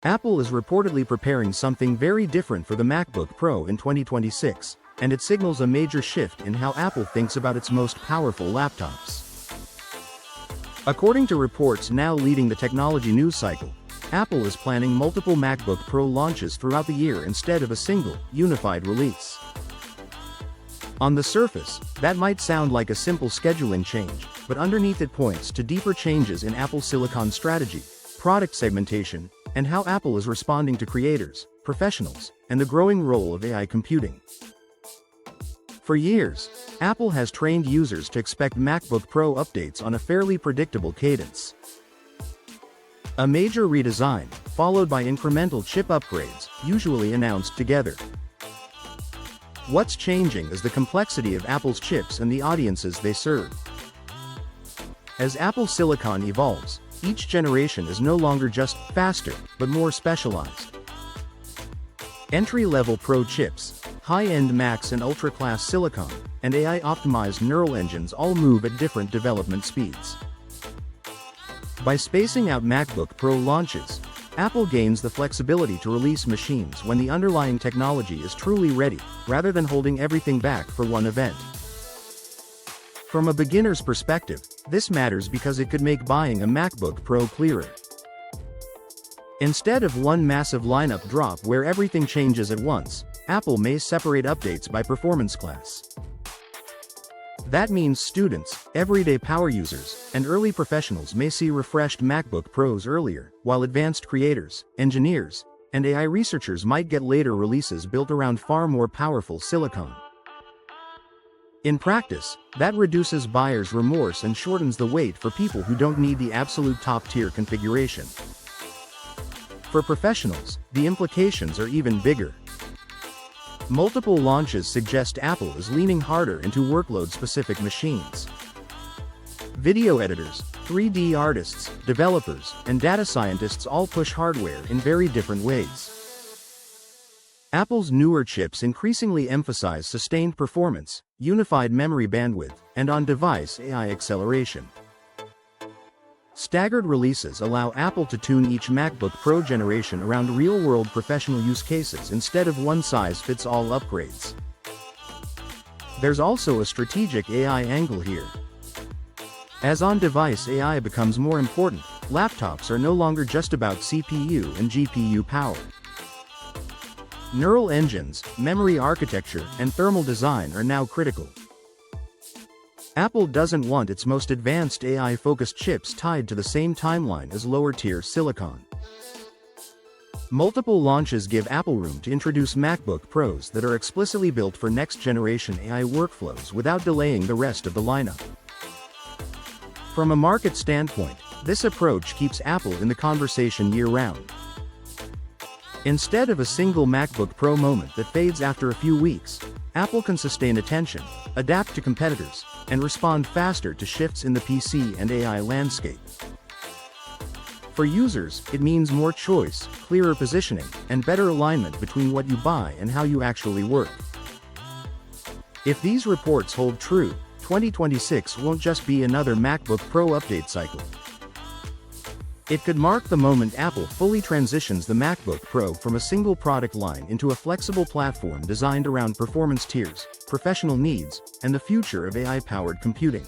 Apple is reportedly preparing something very different for the MacBook Pro in 2026, and it signals a major shift in how Apple thinks about its most powerful laptops. According to reports now leading the technology news cycle, Apple is planning multiple MacBook Pro launches throughout the year instead of a single, unified release. On the surface, that might sound like a simple scheduling change, but underneath it points to deeper changes in Apple's silicon strategy, product segmentation, and how Apple is responding to creators, professionals, and the growing role of AI computing. For years, Apple has trained users to expect MacBook Pro updates on a fairly predictable cadence. A major redesign, followed by incremental chip upgrades, usually announced together. What's changing is the complexity of Apple's chips and the audiences they serve. As Apple Silicon evolves, each generation is no longer just faster, but more specialized. Entry-level Pro chips, high-end Macs and ultra-class silicon, and AI-optimized neural engines all move at different development speeds. By spacing out MacBook Pro launches, Apple gains the flexibility to release machines when the underlying technology is truly ready, rather than holding everything back for one event. From a beginner's perspective, this matters because it could make buying a MacBook Pro clearer. Instead of one massive lineup drop where everything changes at once, Apple may separate updates by performance class. That means students, everyday power users, and early professionals may see refreshed MacBook Pros earlier, while advanced creators, engineers, and AI researchers might get later releases built around far more powerful silicon. In practice, that reduces buyer's remorse and shortens the wait for people who don't need the absolute top-tier configuration. For professionals, the implications are even bigger. Multiple launches suggest Apple is leaning harder into workload-specific machines. Video editors, 3D artists, developers, and data scientists all push hardware in very different ways. Apple's newer chips increasingly emphasize sustained performance, unified memory bandwidth, and on-device AI acceleration. Staggered releases allow Apple to tune each MacBook Pro generation around real-world professional use cases instead of one-size-fits-all upgrades. There's also a strategic AI angle here. As on-device AI becomes more important, laptops are no longer just about CPU and GPU power. Neural engines, memory architecture, and thermal design are now critical. Apple doesn't want its most advanced AI-focused chips tied to the same timeline as lower-tier silicon. Multiple launches give Apple room to introduce MacBook Pros that are explicitly built for next-generation AI workflows without delaying the rest of the lineup. From a market standpoint, this approach keeps Apple in the conversation year-round. Instead of a single MacBook Pro moment that fades after a few weeks, Apple can sustain attention, adapt to competitors, and respond faster to shifts in the PC and AI landscape. For users, it means more choice, clearer positioning, and better alignment between what you buy and how you actually work. If these reports hold true, 2026 won't just be another MacBook Pro update cycle. It could mark the moment Apple fully transitions the MacBook Pro from a single product line into a flexible platform designed around performance tiers, professional needs, and the future of AI-powered computing.